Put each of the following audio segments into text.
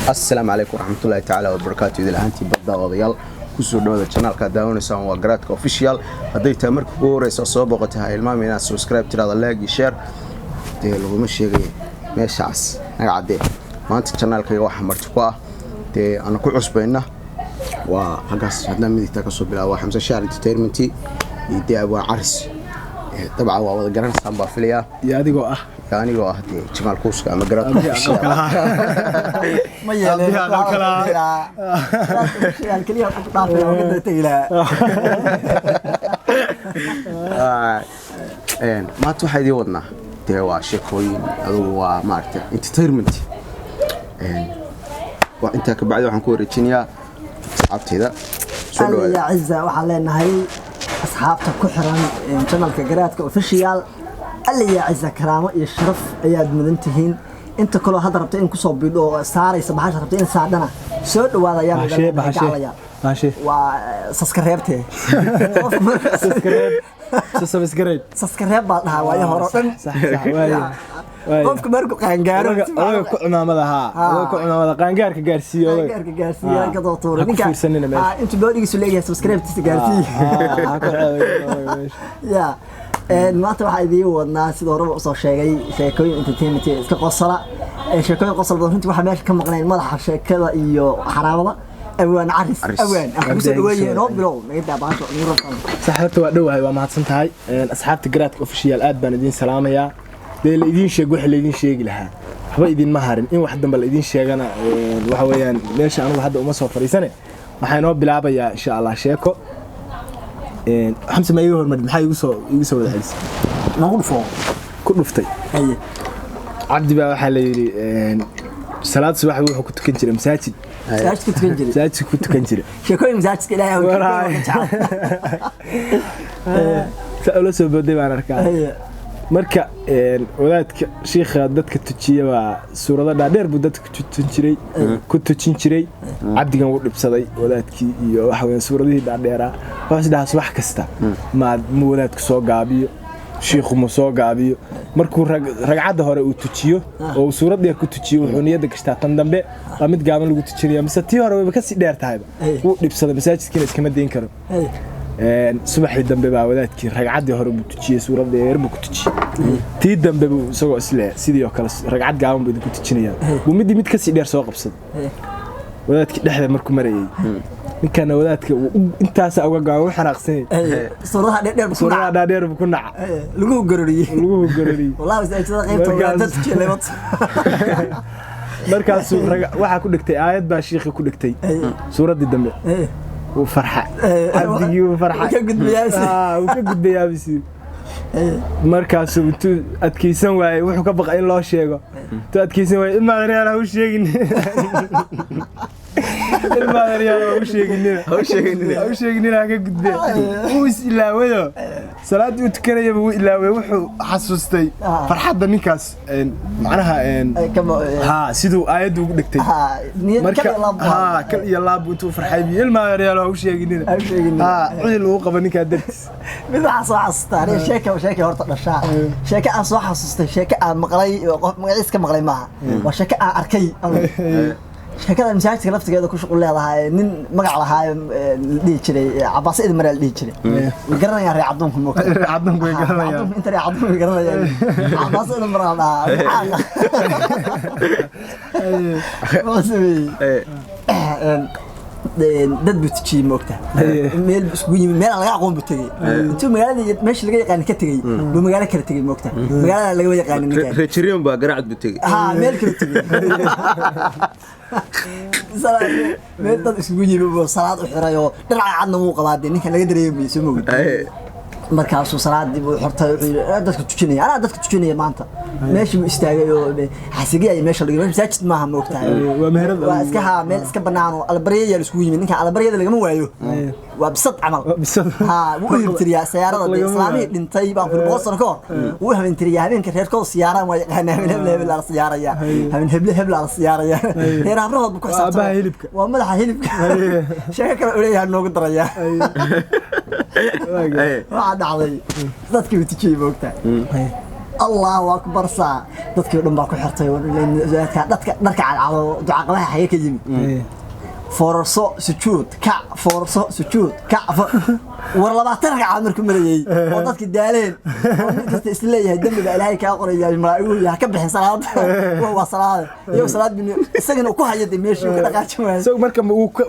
السلام عليكم ورحمة الله تعالى وبركاته. إذا الأنتي بدأ وضيال كسر دولة channel كداون سام وقرات كوفيشيال هدي تمر كورس أصابة قتها المهم الناس سبسكرايب ترى لايك شير تلو مش يجي مش عس قاعدين ما أنت channel كي واحد مرتقى أنا كل عصبينا وحقاس عندنا مدي تكسب بلا وحمزة شهر انترتينمنتي يدي أبو عرس طبعا وضع قرن سام بافليا يا دي جوا يعني جوا هدي جمال كوسك أما قرات ما يلي يعني كلية طافية وقدر تيلا ما توحد يودنا توا شكوين أو مارتة انترتينمنت وأنت كبعد وحن كوري تشينيا صعبت هذا يا عزة وحلينا هاي أصحابك كحرا channelka garaadka official اللي يا عزة كرامة يشرف أياد مدنتهين أنت كله هذا ربطي إن كسب بيدو ساري صباح ربطي إن ساعدنا سود وهذا يا ماشي وسسكريبتي سسكريب بعدها ويا هرطن صح وايا قفك مركو قانقارو أنا كعمامدها كعمامدها قانقارك قارسيو كذا طور أنت بودي سلية سسكريب تسقارسي يا maanta waxa idii wadnaa sidoo hore soo sheegay sheekooyin entertainment iska qosala sheekooyin qosal badan runtii waxa meesha ka maqneen madaxa sheekada iyo xaraabada awaan caris awaan axmed weeyeen oo bilow meeda baasho nirosan saxaabta waa dhawahay waa mahadsan tahay asxaabta garaadka official aad baan idin salaamayaa deel idin sheeg wax la idin sheegi lahaa waxba idin ma harin in wax dambe la idin sheegana waxa weeyaan meesha anigu hadda uma soo fariisane waxaan oo bilaabayaa insha Allah sheeko حمزة ما يهور مد محي يسوي العرس نقول فوق كله فتي أيه عبد بقى حلي صلاة صباح وحنا كنت كنجري مساجد مساجد كنت كنجري شكوي مساجد كلا وراي سألوا سبب دي أنا ركع marka wadaadka sheekha dadka tujiya waa suurada dheer buu dadka ku tujin jiray cabdigan uu dhibsaday wadaadkii iyo waxa weyn suuradii dheera wax sidaas wax kasta ma wadaadku soo gaabiyo sheekhu ma soo gaabiyo markuu ragcada hore uu tujiyo oo suurad dheer ku tujiyo wuxuu niyada gashtaa tan dambe waa mid gaaban lagu tujinayo mise tii hore way ka sii dheer tahay uu dhibsaday masaajidkiina iskama deyn karo subaxii dambe baa wadaadkii ragcadii hore uu tujiyay suurada dheer buu ku tujiyay tii dambe buu isagoo isla sidii oo kale ragcad gaaban buu ku tujinaya uu mid ka sii dheer soo qabsaday wadaadkii dhexda markuu marayay ninkana wadaadka intaas uga gaaban wax xanaaqsan suurada dheer buu ku naca lagu garariyay wallahi isaga qaybta wadaadka jileebat markaas waxa ku dhigtay aayad baa sheekhi ku dhigtay suuradii dambe وفرحة عبدي وفرحة وكقد بيابسي مركز وتو أتكيسن واي وحنا كبقى إن الله شيء تو أتكيسن واي ما أدري أنا وش شيء ما أدري أنا وش شيء جنينا كقد وش إلا ويا صلاة وتكرر يبغى إلا ويا حسستي فرحة دنيكاس معناها ها سيدو آيد ودكتي كل يلا بوتو فرحة بي ما أدري أنا وش شيء جنينا عيل وقف دنيكا درس بدأ صح استاري شيكة هرت الشاع شيكة صح حسستي شيكة مقري مقري معها وشيكة أركي شكلها مساعدة كلفت كذا كل شغل لها نين مقع لها دي كذي عباس إذا مرة دي كذي وقرنا يا ري عضمكم وكذا عضمكم وقرنا يا أنت ري عضمكم وقرنا يا عباس إذا مرة ما سوي dad butici moogta meel isku yimid meel laga aqoon butay intuu magaalada meesha laga yaqaan ka tagay buu magaalo kala tagay moogta magaalada laga yaqaan ninka reechiriyon baa garacad butay meel kala tagay salaad meel dad isku yimid buu salaad u xiray oo dhinaca cadna uu qabaday ninka laga dareemay soo moogta markaasuu salaadii buu xortay dadka tujinaya ana dadka tujinaya maanta meeshii uu istaagay oo xasigay meesha laga masaajid maaha moogtahay waa meherad waa iska ha meel iska banaan oo albariyada la isku yimid ninka albariyada laga waayo waa bisad amal ha wuu yirtiriyaa siyaarada islaamiga dhintay baan ku boqosan ka hor wuu habintiriyaa habeenka reerkooda siyaaraan waa yaqaanaa hebel la siyaaraya hebel la siyaaraya reer abrahood ku xisaaban hilibka waa madaxa hilibka sheeka kale u leeyahay noogu daraya waa dhacday dadkii u tijiyay moogtahay الله أكبر ساعة dadkii oo dhan baa ku xirtay dadka dharka calcado ducaqabaha xaye ka yimid forso sujuud ka forso sujuud ka war 20 ragcad markuu marayay oo dadkii daaleen dadka isleeyahay dambiga Ilaahay ka qorayay malaa'igu yaa ka bixin salaad waa salaad iyo salaad bin isagana ku hayay meeshii ka dhaqaajin waayay soo marka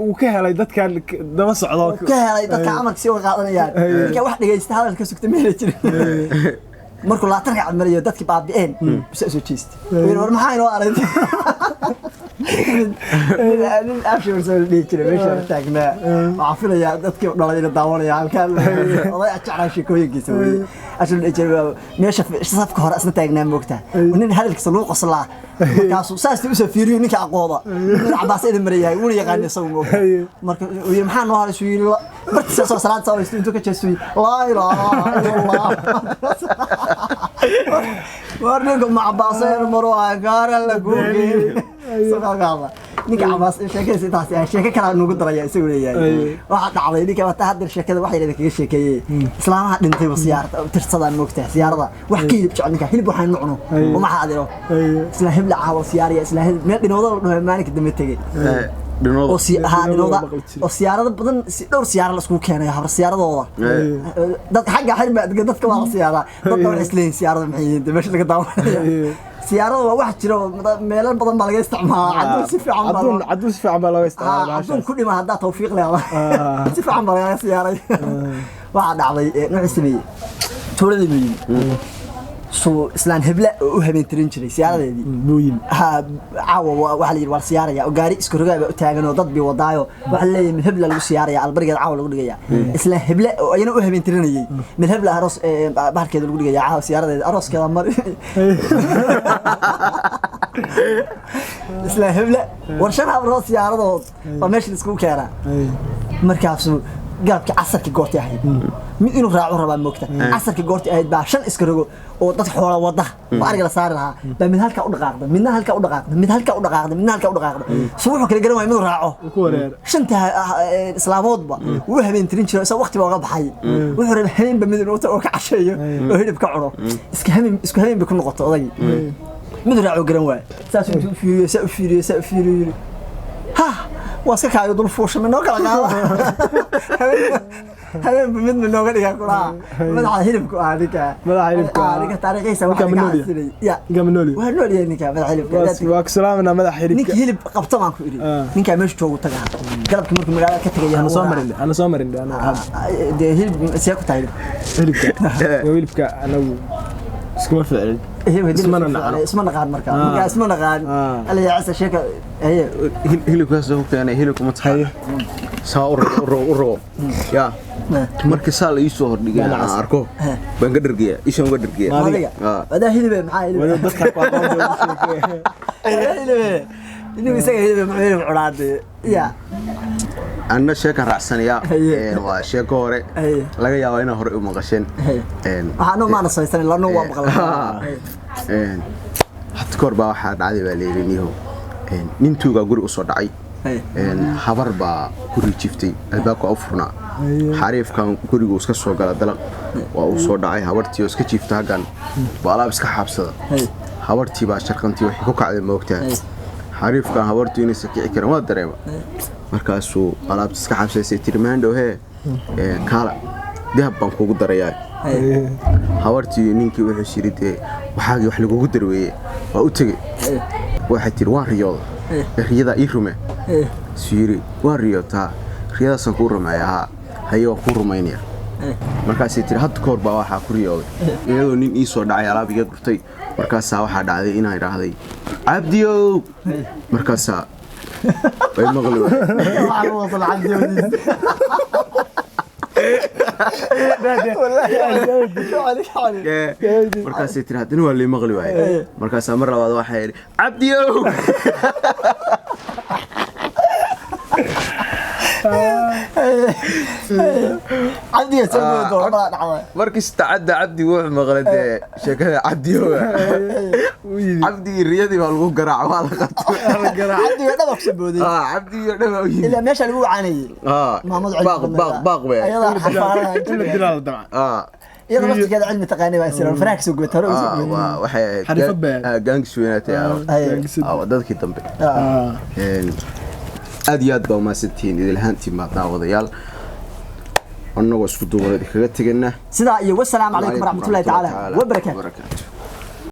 uu ka helay dadkan daba socdo ka helay dadka amarka si wada qaadanayaan ninka wax dhageysta hadalka sugta meelay jirin markuu 20 ragcad marayo dadkii baabi'een soo jeestay war maxay noo aragtay أنا أمشي ورسول ليك كذا مش أرتاحنا عافية دتك ضلنا نداورنا على الكلام الله يعطينا شيء كويس يسوي عشان إيش ماشي صف كهرة أصلا تاجنا موقتها ونين هذا السلوك أصلا كاسو ساس تبي سفيرين نك عقوبة عباس إذا مريها يقول يا غني صوم مرك ويمحن نهار شوي مرت صلاة صار يستوي توك شوي لا إله إلا الله ورنيكم مع عباسين مروها قارن لقوقي سبحان الله نيك عباس شيكه سيتاسي شيكه كلا نوغو دريا سوولياي waxa dhacday ninka wata hadda sheekada wax yar kaga sheekeeyay islaamaha dhintay wasiyaarta tirsadaan moogtaa siyaarada wax ka hilib jecel ninka hilib waxaan nucno oo ma xaadiro isla hilib caawa siyaariya isla hilib meel dhinooda loo maalinka dambe tagay dhinooda oo si ahaa dhinooda oo siyaarada badan si dhowr siyaar la isku keenay habar siyaaradooda dad xagga xirba dadka waa siyaarada dad wax isleen siyaarada maxay meesha laga daawanaya سيارة واحد شرو ميلان بدل ما لقى استعمال عدول سفع عم بلا استعمال عدول كل ما هذا توفيق له سفع عم بلا سيارة واحد عضي نوع السبيل تولد مين سو إسلام هبلة وهبين ترينشري سيارة دي بوين ها عاو وحلي والسيارة يا وقاري إسكروجا تاجنا وضد بوضايو وحلي من هبلة السيارة يا البرجر عاو لقول جيا إسلام هبلة أنا وهبين تريني من هبلة أرس بعد كده لقول جيا عاو سيارة دي أرس كذا مر إسلام هبلة ورشنا أرس سيارة ضد وماشي السكو كارا مركبسو قالك عسرك قورتي أحد من إنه راعوا ربع مكتة عسرك قورتي أحد بعشان إسكروجو وضح حوله وضح وأرجع لصارها من هالك أودقاقد من هالك أودقاقد من هالك أودقاقد من هالك أودقاقد سووا كل جرام يمر راعوا شنتها إسلامود با وهم ترينشر سو وقت بقى بحي وهرب همين بمدن وتوقع عشية وهرب كعره إسكهمين بكل نقطة ضي من راعوا جرام سأفيري ها واسك هاي يدور فوش من نوكل قاعد هذا من نوكل يا كلها ما على هلبك هذيك ما هلبك هذيك تاريخي سوى حاجة يا جامنولي وهنولي نيك ما هلبك وكسلامنا ما هلبك نيك هلب قبطة ما كوري نيك مش تو تجاه قلبك ممكن مقالة كتير أنا سامرين أنا ده هلب سياق تايل هلبك أنا اسمه فعل اسمنا غاد مركا اسمنا غاد اللي يعس شيء هي هلك هسه كان هلك متحير صار ورو يا markii saal ii soo hordhigay aan arko baan ka dhargiya ishan uga dhargiya hada hilib maxaa hilib dadka hilib isaga hilib maxaa culaad ya أنا شاكر رأسانيا وشاكر هوري لقى يا وين هوري ومقاشين أنا ما نصيصني لأنه هو مغلق حتى كوربا واحد عادي باليرينيه ننتو قوري أصور دعي حبر با كوري تشفتي الباكو أفرنا حريف كان كوري وسك سو قال دلق وأصور دعي حبرتي وسك تشفتها كان وعلى بسك حبسة حبرتي باشرقنتي وحكوك على الموقتها حريف كان حبرتي نسكي كرام ما دريبا markaasuu alaabta iska xabsaysay tirmaandhow kaala dahab baan kugu darayaa habartii ninkii wuxuu shiridee waxaagii wax lagugu darweeyey waa u tegey waxay tiri waan riyooda riyada ii rume suyiri waan riyootaa riyadaasaan kuu rumeeya haye waan kuu rumaynaya markaasay tiri hadda kahor baa waxaa ku riyooday iyadoo nin ii soo dhacay alaab iga gurtay markaasaa waxaa dhacday inaan idhaahday cabdiyow markaasaa way maqli waxa wasal cabdi markaasay tiri haddana waa lii maqli waaye markaasaa mar labaad waxaa yidhi cabdiyow عبدي يسوي دور ما دعوه markii istacada cabdi wuxuu maqlay sheekada cabdiyow cabdi riyadii baa lagu garaac waa la qabtay عبدي dhab ku sabooday cabdi dhab ila meesha lagu caanayay maamad baaq bay ayada xafaaraha dilaa dabcan iyada laftigeeda cilmi taqaanay baa siran farax soo goobtay hore usoo goobtay waxay Xariifad baa. gaangis weynaatay dadkii dambe aad iyo aad baa umahadsantihiin idil ahaantii maadnaawadayaal annagoo isku duubareed kaga teganaa sidaa iyo wassalaamu calaykum waraxmatullaahi tacaala wabarakaatuh